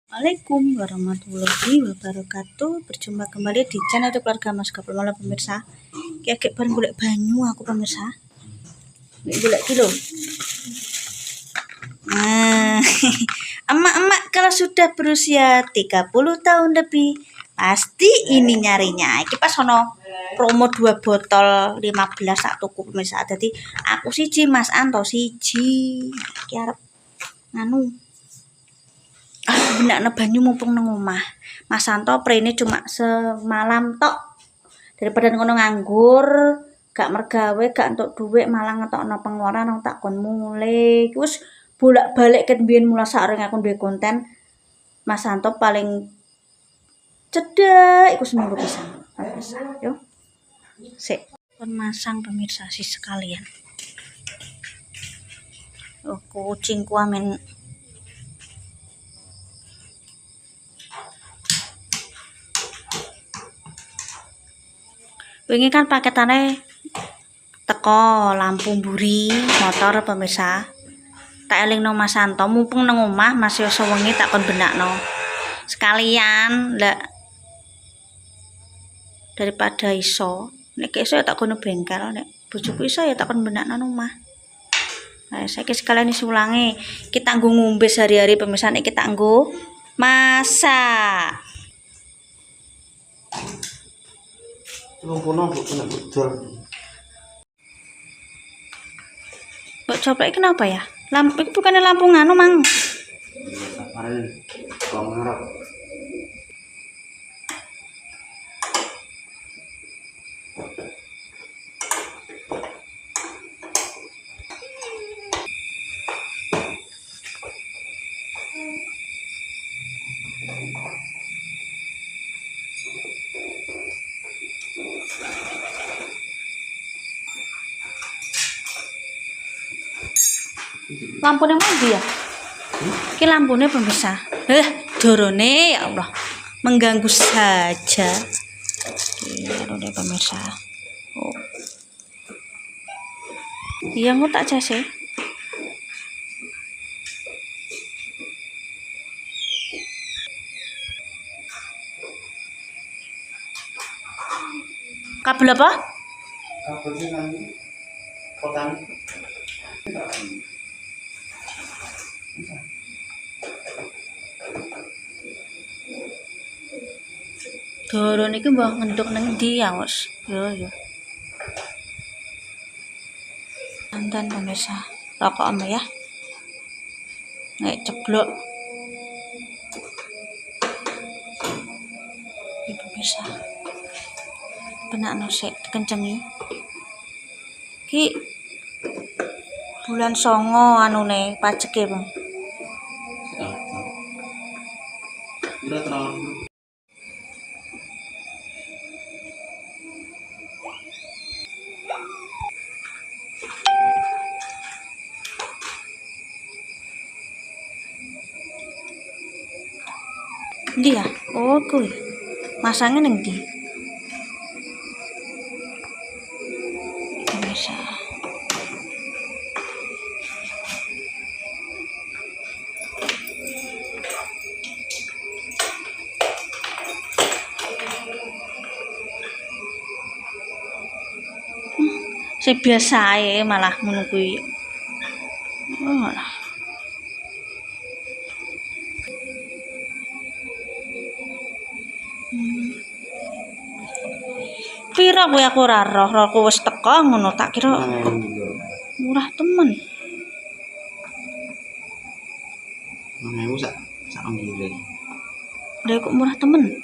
Assalamualaikum warahmatullahi wabarakatuh. Berjumpa kembali di channel keluarga Mas Gapul Malam pemirsa. Kayak bareng golek banyu aku pemirsa. Golek kilo. Nah, emak-emak kalau sudah berusia 30 tahun lebih pasti ini nyarinya. Iki pas ono promo 2 botol 15 sak tuku pemirsa. Jadi aku siji, Mas Anto siji. Iki arep nganu benakno banyu mumpung nang omah. Mas Santo prene cuma semalam tok. Daripada ngono nganggur, gak mergawe, gak entuk dhuwit, malah ngetokno pengeluaran nang tak kon mulai. Wis bolak-balik ket mbiyen mula saring aku duwe konten. Mas Santo paling cedek iku seminggu pisan. Yo. Sik, kon masang pemirsa sih sekalian. Oh, kucingku amin. Wingi kan paketane teko lampu mburi motor pemirsa. Tak elingno Mas Santo mumpung nang omah masih iso wengi tak kon benakno. Sekalian ndak daripada iso nek iso ya tak kono bengkel, nek bojoku iso ya tak kon benakno nang omah. Nah, saiki sekalian isi ulangi. Kita nggo ngombe sehari-hari pemirsa, nek kita nggo masak. Mbok coplek kenapa ya? Lampu itu bukannya lampu nganu, Mang. Lampune mandi ya? Iki lampune pemirsa. Dorone ya Allah. Mengganggu saja. Ini pemirsa. Oh. Iya ngut tak case. Kabel apa? Kabelnya nanti potong. Dorone iki mbah ngenduk nang ndi ya, Mas? Yo. Santan pemirsa. Rokok ama ya. Nek ceblok. Iki pemirsa. Benakno sik kencengi. Ki bulan 9 anune pajeke, Bang. Udah terlalu. Ndi ya? Oh, kuwi. Masangnya ning ndi? Pemirsa. Sing biasa ae malah ngono kuwi. Oh, malah. Pira kowe aku ora roh, rohku wis teko ngono tak kira murah temen. Mau sak ngire. Lha kok murah temen.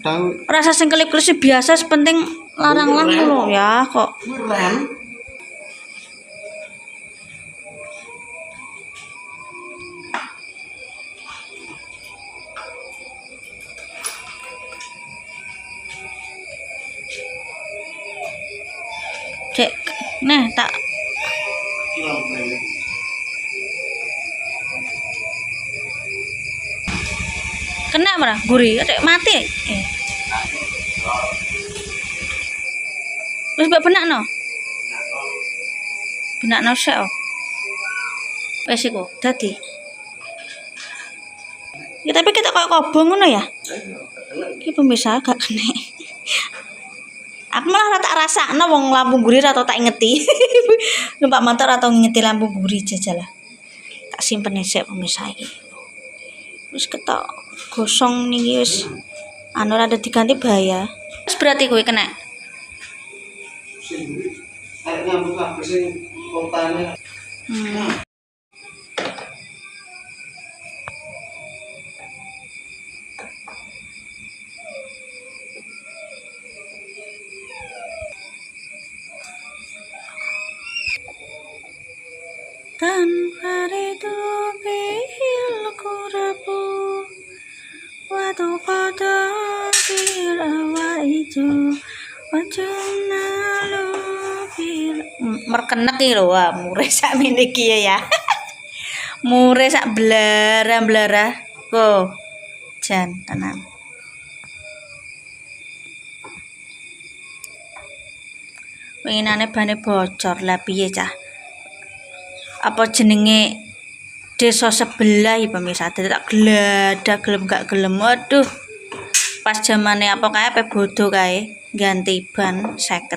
Tahu Rasa sing kelip-kelip biasa sepenting larang-larang lho ya kok. rem. Cek, nah tak kena marah gurih, cek mati. Wis mbok benakno. Benakno sik. Wis iku dadi. Iki tapi kita koyo kobong ngono ya. Iki pemirsa gak kena. Aku malah tak rasakno wong lampu guri atau tak ingeti. Numpak motor atau ngingeti lampu guri jajal. Tak simpen sik pemirsa iki. Wis ketok gosong niki wis anu rada diganti bahaya. Wis berarti kowe kena. Arek nyambut kabeh sing kotane. Tanpa ridukil kurabu Watu pada kirawa ijo Wajuna lupil merkenek iki lho wah mure sak mene iki ya mure sak blara kok jan tenan penginane bane bocor lah piye cah apa jenenge desa sebelah ya pemirsa tak geladak gelem gak gelem waduh pas zamane apa kae pe bodo kae ganti ban 50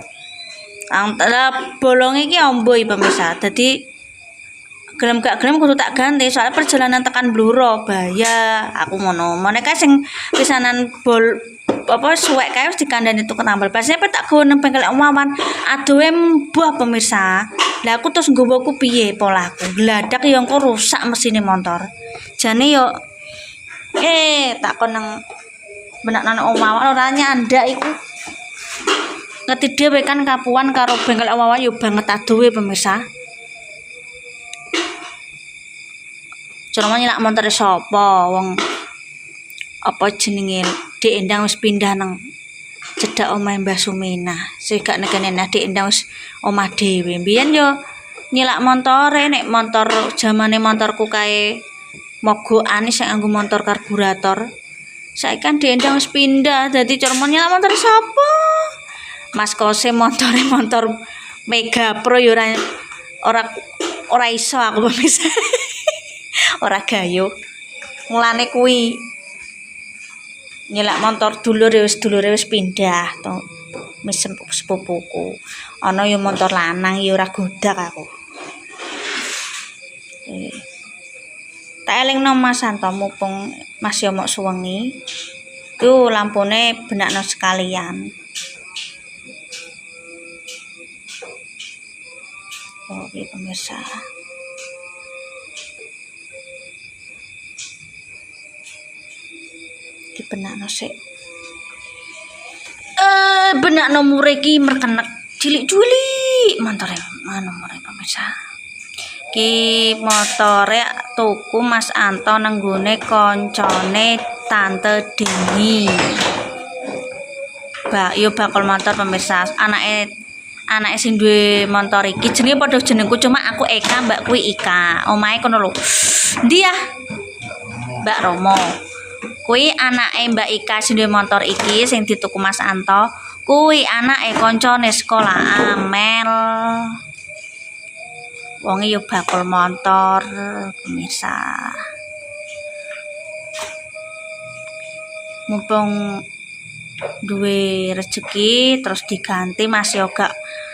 bolong iki ombo ya pemirsa dadi gelem gak gelem kudu tak ganti soalnya perjalanan tekan Bluro bahaya aku ngono meneh sing pisanan bol apa suwek kae wis dikandani tuku tambal basnya pe tak go nang bengkel omawan adohe mbah pemirsa lah aku terus nggowoku piye polaku gladak ya engko rusak mesine motor jane yo tak kon nang benak nang omawan ora nyandak iku ngerti dhewe kan kapuan karo bengkel omawan yo banget adohe pemirsa Cuma nyilak motor sapa wong apa jenenge Dik Endang wis pindah nang cedhak omahe Mbah Sumina. Sing gak nekene Dik Endang wis omah dhewe. Mbiyen yo nyilak montore nek motor zamane motorku kae mogokan sing nganggo motor karburator. Saiki kan Dik Endang wis pindah dadi cuma nyilak motor sapa? Mas Kose motor Mega Pro yo ora iso aku bisa. Ora gayo. Mulane kuwi nyelak motor dulure wis pindah to wis sepupuku ana yo motor lanang yo ora godak aku tak elingno Mas Santo mumpung Mas yo mok suwengi ku lampune benakno sekalian oke pemirsa benakno sik benakno mure iki merkenek cilik-cilik motore anu mure pemirsa iki motore tuku Mas Anto nang nggone koncone Tante Deni yo bakul motor pemirsa anake sing duwe motor iki jenenge padha jenengku cuma aku Eka mbak kuwi Ika omahe kono lho ndi ya Mbak Romo kuwi anake Mbak Ika sing duwe motor iki sing dituku Mas Anto kuwi anake koncone sekolah Amel wonge yo bakul motor pemirsa mumpung duwe rezeki terus diganti Mas yo gak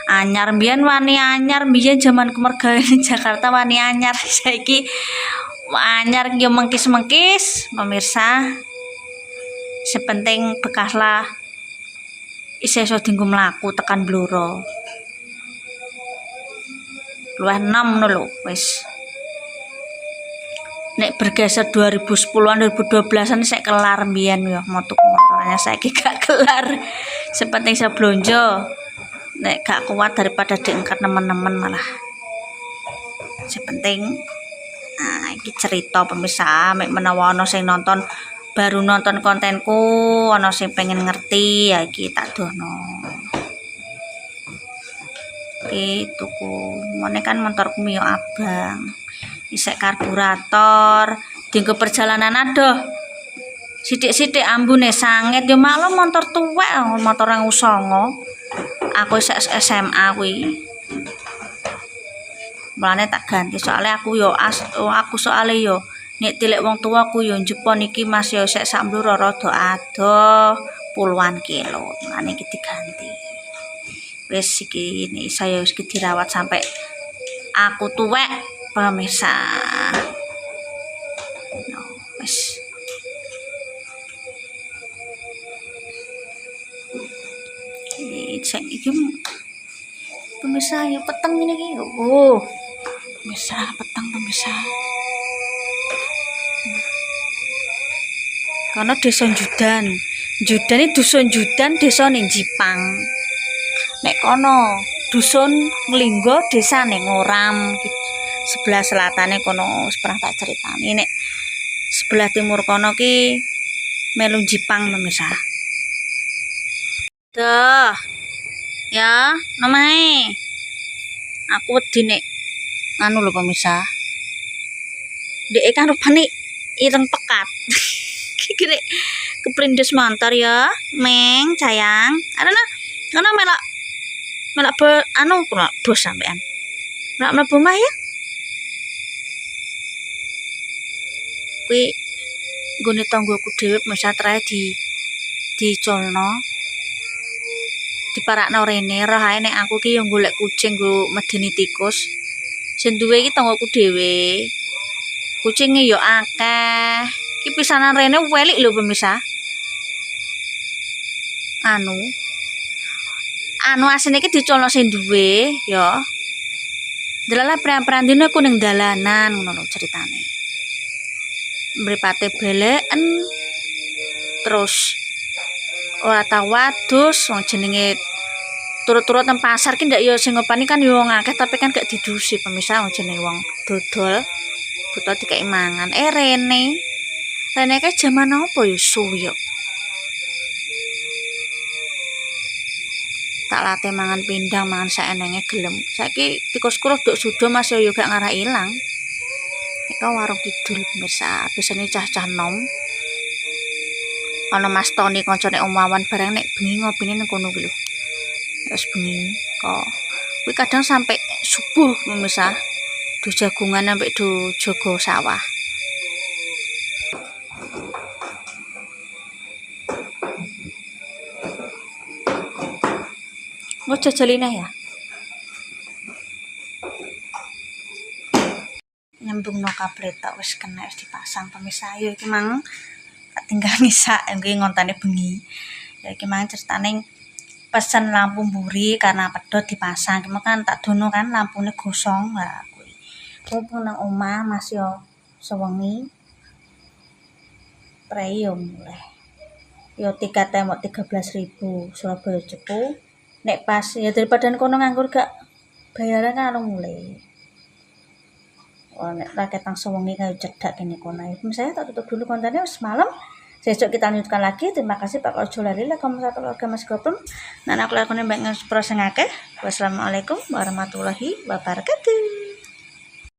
anyar mbiyen wani anyar mbiyen jaman kemergawe Jakarta wani anyar saiki anyar yo mengkis-mengkis pemirsa sepenting bekas lah iso dienggo mlaku tekan Bluro luwih 6 ngono lho wis nek bergeser 2010-an 2012-an sik kelar mbiyen yo motornya saiki gak kelar sepenting iso blonjo nek gak kuat daripada diengkat nemen-nemen malah sepenting nah iki cerita pemirsa mek menawa ana sing nonton baru nonton kontenku ana sing pengen ngerti ya iki tak dono iki tuku mene kan motorku yo abang isek karburator dienggo perjalanan adoh sithik-sithik ambune sanget yo maklum motor tuwek motor 2009 aku isek SMA kuwi mulane tak ganti soalnya aku yo aku soalnya yo Nek tilik wong tua ku yo Jepon iki Mas yo sek sak mblur rada adoh puluhan kilo. Mane iki diganti. Wis iki saya wis dirawat sampai aku tuwek pemirsa. No, wis. Iki pemirsa ya peteng ini iki. Oh. Pemirsa peteng pemirsa. Karena desa Judan. Judan ini dusun Judan desa ning Jipang. Nek kono dusun Nglinggo desa ning Ngoram. Sebelah selatane kono wis pernah tak critani. Nek sebelah timur kono ki melu Jipang pemirsa. Duh. Ya, nomae. Aku wedi nek anu lho pemirsa. Dek kan rupane ireng pekat. Kira keprindes motor ya, Meng sayang. Karena melak anu bos sampean. Melak mlebu omah ya. Kuwi nggone tanggoku dhewe pemirsa trae dicolno. Diparakno rene roh ae nek aku ki yo golek kucing nggo medeni tikus. Sing duwe iki tanggoku dhewe. Kucinge yo akeh. Ki pisanan rene welik lho pemirsa. Anu asine iki dicolno sing duwe ya. Delala prean-prean dina ku ning dalanan ngono lho ceritane. Mripate beleken terus ora tau wadus wong jenenge turut-turut nang pasar ki ndak yo sing ngopani kan yo wong akeh tapi kan gak didusi pemirsa wong jenenge wong dodol butuh dikai mangan Rene kae jaman apa yo suwi tak late mangan pindang mangan saenenge gelem saiki tikus kuruh duk sudo Mas yo gak ngarah ilang iki warung kidul pemirsa biasane cah-cah nom ana Mas Toni kancane Om Wawan bareng nek bengi ngopine nang kono kuwi lho. Wis bengi kok. Kuwi kadang sampai subuh pemirsa. Do jagungan sampai do jaga sawah. Mau jajaline ya. Nyambungno kabel tok wis kena wis dipasang pemirsa. Ayo iki mang tinggal ngisak nggih ngontane bengi. Ya iki mang ceritane pesen lampu mburi karena pedhot dipasang. Ki kan tak dono kan lampune gosong. Lah kuwi. Mumpung nang omah Mas yo sewengi. Prei yo muleh. Yo tikate mok 13.000 Surabaya Cepu. Nek pas ya daripada kono nganggur gak bayaran kan mulai. Oh, nek raketang sewengi kayu cedak kene kono. Saya tak tutup dulu kontennya semalam. Besok kita lanjutkan lagi. Terima kasih Pak Ojo Lali lah kamu satu keluarga Mas Gopem. Nah aku lakukan yang banyak proses ngake. Wassalamualaikum warahmatullahi wabarakatuh.